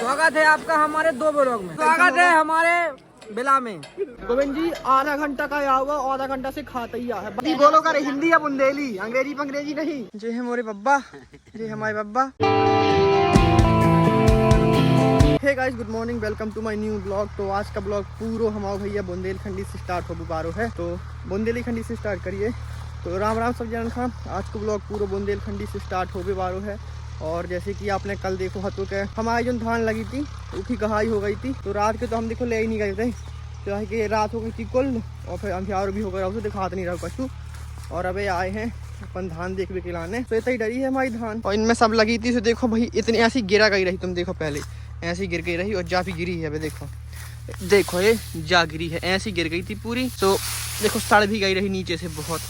स्वागत है आपका हमारे 2 ब्लॉग में। स्वागत है हमारे बिला में। गोविंद जी आधा घंटा का आया होगा, आधा घंटा से खाता ही है। बोलो कर हिंदी या बुंदेली, अंग्रेजी पंग्रेजी नहीं। जे है मोरे बब्बा, जे हमारे बब्बा। Hey guys, good morning, welcome to my new blog. तो आज का ब्लॉग पूरा हमारा भैया बुंदेलखंडी से स्टार्ट हो पारो है, तो बुंदेलखंडी से स्टार्ट करिए। तो राम राम सब जन खान, आज का ब्लॉग पूरा बुंदेलखंडी से स्टार्ट हो पारो है। और जैसे कि आपने कल देखो हतों के हमारी जो धान लगी थी उसकी गहाई हो गई थी, तो रात के तो हम देखो ले ही नहीं गए थे, तो कि रात हो गई थी कुल, और फिर अंधियार भी हो गया, उसे दिखाते नहीं रहा कछु। और अबे आए हैं अपन धान देख के लाने, तो इतना ही डरी है हमारी धान। और इनमें सब लगी थी, तो देखो भाई इतनी ऐसी गिरा गई रही, तुम देखो पहले ऐसी गिर गई रही और जा भी गिरी है। अबे देखो देखो ये जा गिरी है, ऐसी गिर गई थी पूरी। तो देखो सड़ भी गई रही नीचे से बहुत।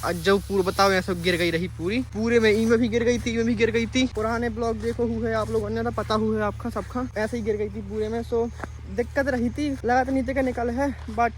आज जब पूरा बताओ ऐसा गिर गई रही पूरे में, ई में भी गिर गई थी, में भी गिर गई थी। पुराने ब्लॉग देखो हुए आप लोगों ने, तो पता हुआ है आपका सबका, ऐसे ही गिर गई थी पूरे में। सो दिक्कत रही थी, लगा तो नीचे का निकल है, बट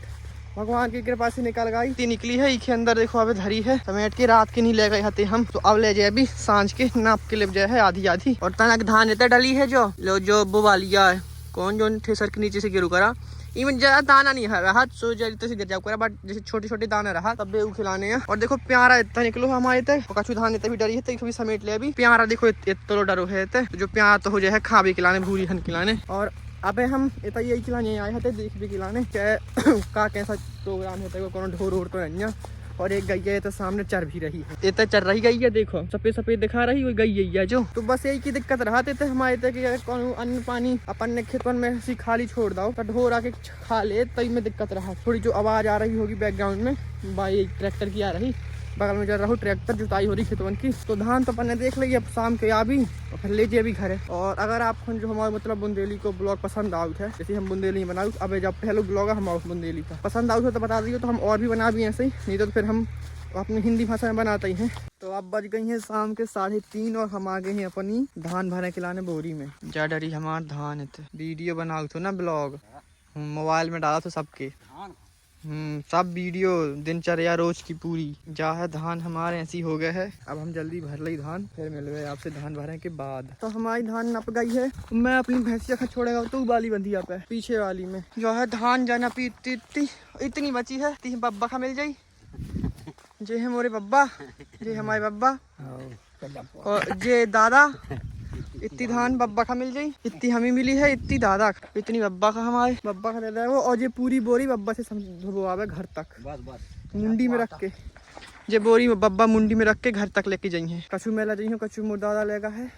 भगवान की कृपा से निकल गई। निकली है इसके अंदर, देखो अबे धरी है समेट के, रात के नहीं ले गए थे हम, तो अब ले जाए अभी सांझ के नाप के ले जाए है आधी आधी। और तनक धान इतना डली है जो वो वालिया है, कौन जो थ्रेसर के नीचे से गिरू करा, इवन ज्यादा दाना नहीं रहा, सो जल्दी से गिर जाओ करा, बट जैसे छोटे छोटे दाना रहा तब बेऊ खिलाने हैं। और देखो प्यारा इतना निकलो हमारे तक, कछु धान इतना भी डरी है, तो भी समेट ले अभी। प्यारा देखो इतना डरो है, तो जो प्यारा तो हो जाए खा भी खिलाने, भूरी हन खिलाने। और अबे हम इतना यही खिलाने आए थे, देख भी खिलाने का कैसा प्रोग्राम है, कौन ढोर वोर तो नहीं। और एक गैया है तो सामने चर भी रही है, इतना चर रही गई है, देखो सफेद सफेद दिखा रही हुई गई है जो। तो बस यही की दिक्कत रहते थे हमारे तक कि कौन अन्न पानी अपन ने खेतवन में सी खाली छोड़ दो, तो ढोर आके खा ले, तभी में दिक्कत रहा। थोड़ी जो आवाज आ रही होगी बैकग्राउंड में, भाई ट्रैक्टर की आ रही, बगल में जा रहा हूँ ट्रैक्टर, जुताई हो रही खेतवन की। तो धान तो अपन ने देख ली, अब शाम के आ भी और फिर ले जाए भी घर है। और अगर आपको जो हमारे मतलब बुंदेली को ब्लॉग पसंद आउट है, जैसे हम बुंदेली बनाऊ, अब जब पहले ब्लॉग है हमारे बुंदेली का पसंद आउट है तो बता दीजिए, तो हम और भी बना भी ऐसे ही, नहीं तो फिर हम अपनी हिंदी भाषा में बनाते ही हैं। तो अब बज गई हैं शाम के 3:30 और हम आ गए हैं अपनी धान भरने के लाने बोरी में। जा डरी हमार धान है, वीडियो बनाऊ तो ना ब्लॉग मोबाइल में डाला तो सबके, सब वीडियो दिनचर्या रोज की पूरी। जा है धान हमारे ऐसी हो गए है, अब हम जल्दी भर ली धान, फिर मिल गए आपसे धान भरने के बाद। तो हमारी धान नप गई है, मैं अपनी भैंसिया खा छोड़ेगा तो वाली बंधिया पे पीछे वाली में जो है धान जाना पी इतनी बची है, तीन बब्बा खा मिल जाई। जे है मोरे बब्बा, जे हमारे बब्बा, और जे दादा, इतनी धान बब्बा का मिल जाई, इतनी हमें मिली है, इतनी दादा, इतनी बब्बा का हमारे बब्बा का दे दे वो। और ये पूरी बोरी बब्बा से धुलवावे घर तक, मुंडी में रख के, ये बोरी बब्बा मुंडी में रख के घर तक लेके जाइए। कछु मैं ले जाइए, कछु मोर दादा लेगा है,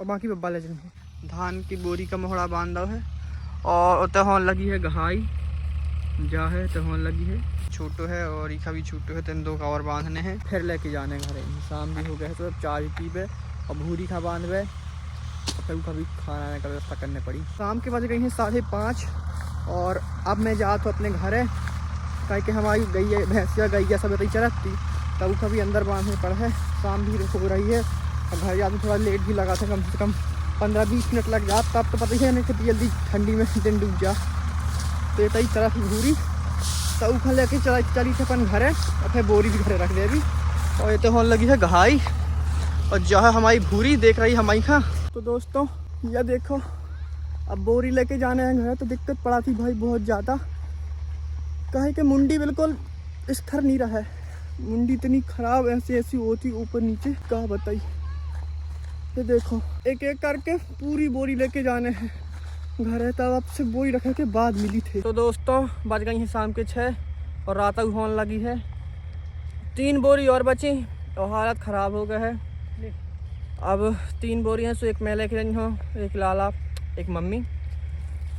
और बाकी बब्बा ले जाइए। धान की बोरी का मोहड़ा बांधा है, और तहन लगी है गहाई, जा है तहन लगी है, छोटो है और इखा भी छोटो है, तीन 2 का और बांधने हैं, फिर लेके जाने घर। शाम भी हो गए तो अब चाय पीबे और भूरी खा बांधबे, और फिर कभी खाना का व्यवस्था करने पड़ी। शाम के बज गई हैं 5:30 और अब मैं जा तो अपने घर है, कहीं कि हमारी गई भैंसिया गैया सब इतनी चरत थी, तब कभी अंदर बांधने पड़ है। शाम भी हो रही है और घर जाते थोड़ा लेट भी लगा था, कम से कम 15-20 मिनट लग जाता। अब तो पता ही है नहीं कितनी जल्दी ठंडी में दिन डूब जा, तो इतनी तरह की भूरी तो उखा लेके चली थे अपन घर है, और फिर बोरी भी घरे रख दे अभी। और ये तो होने लगी है गहाई, और जो है हमारी भूरी देख रही हमारी खा। तो दोस्तों ये देखो, अब बोरी लेके जाने हैं घर, तो दिक्कत पड़ा थी भाई बहुत ज़्यादा, कहे कि मुंडी बिल्कुल स्थिर नहीं रहा है, मुंडी इतनी ख़राब ऐसी होती ऊपर नीचे, क्या बताई। ये देखो एक एक करके पूरी बोरी लेके जाने हैं घर है, तब अब से बोरी रखे के बाद मिली थी। तो दोस्तों बज गई हैं शाम के 6 और रात तक होने लगी है, 3 बोरी और बची और हालत ख़राब हो गया है। अब 3 बोरी हैं, सो एक मैं लेके रही हूँ, एक लाला, एक मम्मी,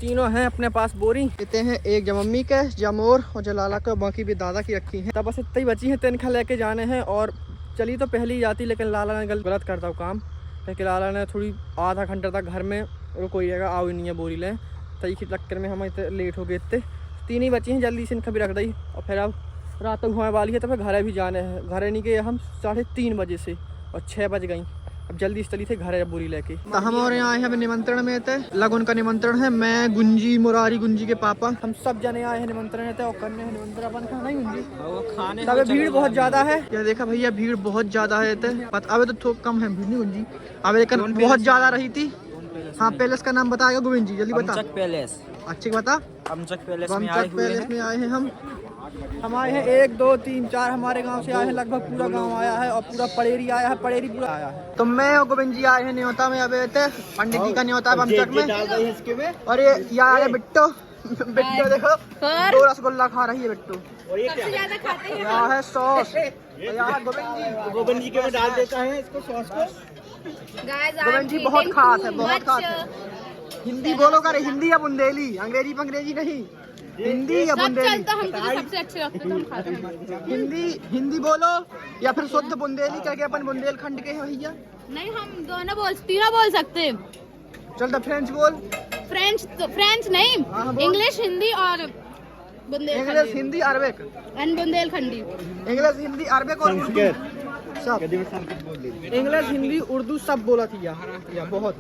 तीनों हैं अपने पास बोरी। इतने हैं, एक जमम्मी के, जमोर और जलाला के, बाकी भी दादा की रखी हैं। तब बस इतनी बची हैं, 3 खा लेके जाने हैं। और चली तो पहले ही जाती, लेकिन लाला ने गलत करता हूँ काम, क्योंकि लाला ने थोड़ी आधा घंटा तक घर में कोई जगह आओ ही नहीं है बोरी लें, तई के चक्कर में हम इतने लेट हो गए। इतने 3 ही बची हैं, जल्दी से इनका भी रख दी। और फिर अब रात तक होने वाली है, तो फिर घर भी जाने हैं। घर नहीं गए हम 3:30 बजे से, और 6 बज गई, अब जल्दी से चली थे घर बोरी लेके। तो हम और यहाँ आए हैं निमंत्रण में थे, लगन का निमंत्रण है, मैं गुंजी मुरारी गुंजी के पापा हम सब जने आए हैं निमंत्रण है, और करने हैं निमंत्रण अपन खाना ही गुंजी खाने। तब भीड़ बहुत ज्यादा है, यह देखा भैया भीड़ बहुत ज्यादा है, अब तो थोक कम है भीड़ नहीं गुंजी, अब लेकिन बहुत ज्यादा रही थी। पैलेस हाँ में। पैलेस का नाम बताएगा गोविंद जी, जल्दी बता। अमचक पैलेस। अच्छी बता। अमचक पैलेस में आए बमचक हुए पैलेस हैं। में आए हैं हम आए हैं 1 2 3 4 हमारे गांव से आए हैं, लगभग पूरा गांव आया है और पूरा पड़ेरी आया है, पड़ेरी पूरा आया है। तो मैं और गोविंद जी आए हैं न्योता में, अबे थे पंडित जी का न्योता है बमचक में। और ये यहाँ है बिट्टो, बिट्टो देखो 2 रसगुल्ला खा रही है बिट्टो। सबसे ज्यादा खाते हैं यहाँ है सॉस, यहाँ है गोविंद जी के में डाल देता है इसको सॉस को। गाइस। गोविंद जी बहुत खास है, बहुत खास है। हिंदी बोलो करे, हिंदी या बुंदेली, अंग्रेजी नहीं, हिंदी या सब बुंदेली। चलता, हमको तो सबसे अच्छे लगते तो हम खाते हैं। हिंदी बोलो या फिर शुद्ध बुंदेली, करके अपन बुंदेलखंड के हैं भैया। नहीं, हम तीनों बोल सकते हैं। चल तो फ्रेंच बोल। फ्रेंच नहीं, हाँ, बोल। इंग्लिश, हिंदी और English, Bundelkhandi Hindi, Arabic. And Bundelkhandi. English, Hindi, Arabic और उर्दू सब। इंग्लिश, हिंदी, उर्दू सब बोला थी या बहुत।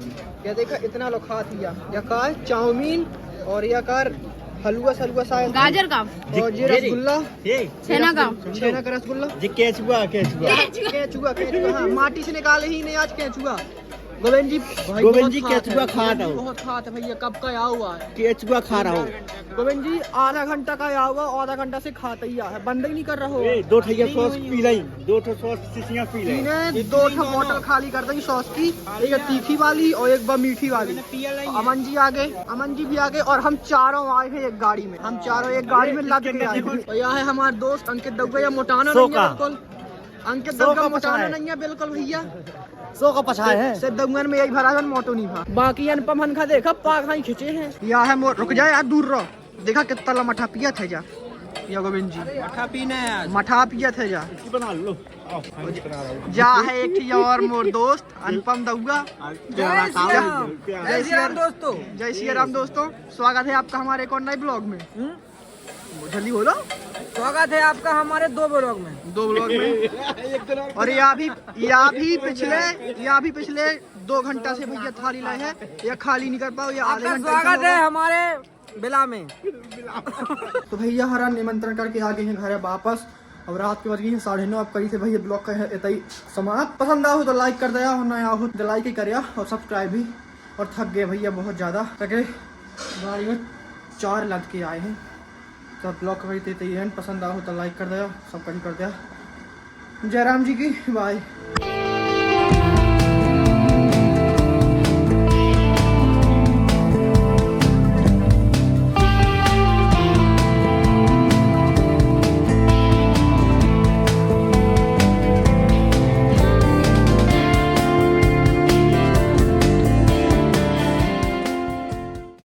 या देखा इतना लोग खा थी या का है चाउमीन और या कर हलवा सलवा शायद, गाजर का और ये रसगुल्ला, छेना का रसगुल्ला, केचुआ केचुआ हाँ, माटी से निकाले ही नहीं आज केचुआ। गोविंद जी केचुआ खा रहा हूँ। बहुत खात है भैया, कब का आया हुआ है केचुआ खा रहा हूँ। गोविंद जी, आधा घंटा का आया हुआ, आधा घंटा से खाता ही है, बंद ही नहीं कर रहा हो। 2 ठैया सॉस पी रही, 2 ठो सॉस शीशियाँ पी रही। इन्हें 2 बोतल खाली कर देंगे सॉस की, एक तीखी वाली और एक बार मीठी वाली। अमन जी भी आ गए और हम चारों आए हैं एक गाड़ी में, हम चारों एक गाड़ी में लग के आए हैं। और यहाँ है हमारे दोस्त अंकित दउगा, या मोटाना नहीं है बिल्कुल, अंकित दउगा मोटाना नहीं है बिल्कुल भैया, 100 का पछाए है। से दउगन में यही भरा है, मोटो नहीं भरा। बाकी अनुपम हन खा देखा पाग हाई खिंचे हैं। या है रुक जाए यार, दूर रहो, देखा कितना ला मठा पिया थे जा या गोविंद जी, मठा पीना है आज। मठा पिया थे जा। बना लो। जा है एक ही और मोर दोस्त अनुपम दउगा। जय श्री राम दोस्तों। जय श्री राम दोस्तों, स्वागत है आपका हमारे एक और नए ब्लॉग में। जल्दी बोलो। स्वागत है आपका हमारे 2 ब्लॉग में। 2 ब्लॉग में। और यहाँ भी पिछले 2 घंटा से भैया थाली लाए हैं, या खाली नहीं कर पाओ, या आधे आपका घंटे स्वागत है हमारे बिला में। तो भैया हरा निमंत्रण करके आ गए हैं घर वापस। अब रात के बज गई है 9:30। अब करी थे भैया ब्लॉग का इतना ही समाप्त। पसंद आओ तो लाइक कर दिया, और नया हो तो लाइक ही करिया और सब्सक्राइब भी। और थक गए भैया बहुत ज़्यादा, थके गाड़ी में 4 लद के आए हैं। तो ब्लॉग करी थे, पसंद आओ तो लाइक कर दिया, सब कर दिया। जयराम जी की बाय।